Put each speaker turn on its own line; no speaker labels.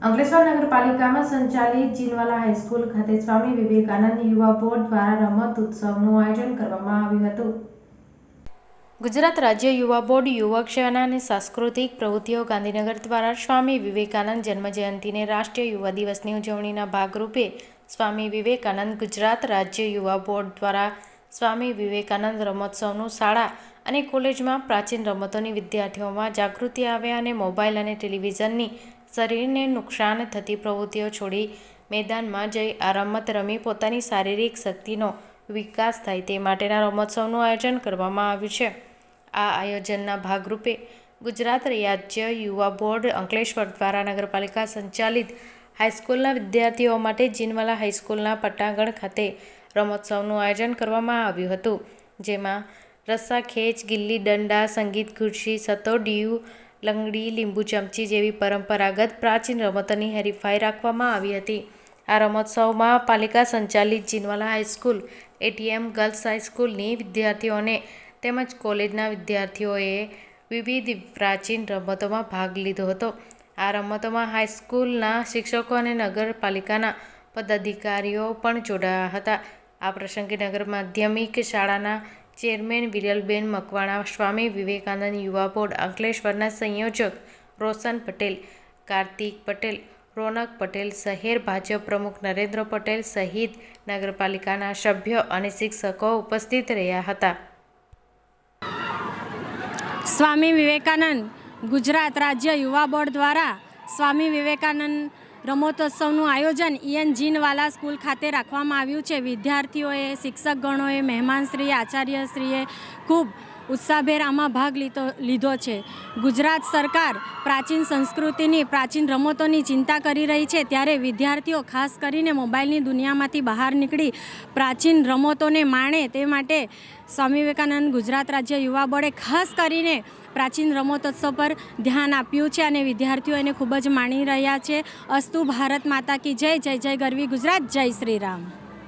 અંકલેશ્વર નગરપાલિકામાં સંચાલિત જીનવાલા હાઈસ્કૂલ ખાતે સ્વામી વિવેકાનંદ યુવા બોર્ડ દ્વારા રમત ઉત્સવનું આયોજન કરવામાં આવ્યું હતું। ગુજરાત રાજ્ય યુવા બોર્ડ યુવક સેના અને સાંસ્કૃતિક પ્રવૃત્તિઓ ગાંધીનગર દ્વારા સ્વામી વિવેકાનંદ જન્મજયંતિને રાષ્ટ્રીય યુવા દિવસની ઉજવણીના ભાગરૂપે સ્વામી વિવેકાનંદ ગુજરાત રાજ્ય યુવા બોર્ડ દ્વારા સ્વામી વિવેકાનંદ રમોત્સવનું શાળા અને કોલેજમાં પ્રાચીન રમતોની વિદ્યાર્થીઓમાં જાગૃતિ આવે અને મોબાઈલ અને ટેલિવિઝનની શરીરને નુકસાન થતી પ્રવૃત્તિઓ છોડી મેદાનમાં જઈ આ રમત રમી પોતાની શારીરિક શક્તિનો વિકાસ થાય તે માટેના રમોત્સવનું આયોજન કરવામાં આવ્યું છે। આ આયોજનના ભાગરૂપે ગુજરાત રાજ્ય યુવા બોર્ડ અંકલેશ્વર દ્વારા નગરપાલિકા સંચાલિત હાઈસ્કૂલના વિદ્યાર્થીઓ માટે જીનવાલા હાઈસ્કૂલના પટાંગણ ખાતે રમોત્સવનું આયોજન કરવામાં આવ્યું હતું, જેમાં રસ્સા ખેંચ, ગિલ્લી દંડા, સંગીત ખુરશી, સતોડિયું, લંગડી, લીંબુ ચમચી જેવી પરંપરાગત પ્રાચીન રમતોની હરીફાઈ રાખવામાં આવી હતી। આ રમોત્સવમાં પાલિકા સંચાલિત જીનવાલા હાઈસ્કૂલ, એટીએમ ગર્લ્સ હાઈસ્કૂલની વિદ્યાર્થીઓને તેમજ કોલેજના વિદ્યાર્થીઓએ વિવિધ પ્રાચીન રમતોમાં ભાગ લીધો હતો। આ રમતોમાં હાઈસ્કૂલના શિક્ષકો અને નગરપાલિકાના પદાધિકારીઓ પણ જોડાયા હતા। આ પ્રસંગે નગર માધ્યમિક શાળાના ચેરમેન વિરલબેન મકવાણા, સ્વામી વિવેકાનંદ યુવા બોર્ડ અંકલેશ્વરના સંયોજક રોશન પટેલ, કાર્તિક પટેલ, રોનક પટેલ, શહેર ભાજપ પ્રમુખ નરેન્દ્ર પટેલ સહિત નગરપાલિકાના સભ્યો અને શિક્ષકો ઉપસ્થિત રહ્યા હતા।
સ્વામી વિવેકાનંદ ગુજરાત રાજ્ય યુવા બોર્ડ દ્વારા સ્વામી વિવેકાનંદ રમતોત્સવનું આયોજન જીનવાલા સ્કૂલ ખાતે રાખવામાં આવ્યું છે। વિદ્યાર્થીઓએ, શિક્ષકગણોએ, મહેમાનશ્રીએ, આચાર્યશ્રીએ ખૂબ ઉત્સાહભેર આમાં ભાગ લીધો છે। ગુજરાત સરકાર પ્રાચીન સંસ્કૃતિની, પ્રાચીન રમતોની ચિંતા કરી રહી છે, ત્યારે વિદ્યાર્થીઓ ખાસ કરીને મોબાઈલની દુનિયામાંથી બહાર નીકળી પ્રાચીન રમતોને માણે તે માટે સ્વામી વિવેકાનંદ ગુજરાત રાજ્ય યુવા બોર્ડે ખાસ કરીને પ્રાચીન રમતોત્સવ પર ધ્યાન આપ્યું છે અને વિદ્યાર્થીઓ એને ખૂબ જ માણી રહ્યા છે। અસ્તુ ભારત માતા કી જય, જય જય ગરવી ગુજરાત, જય શ્રી રામ।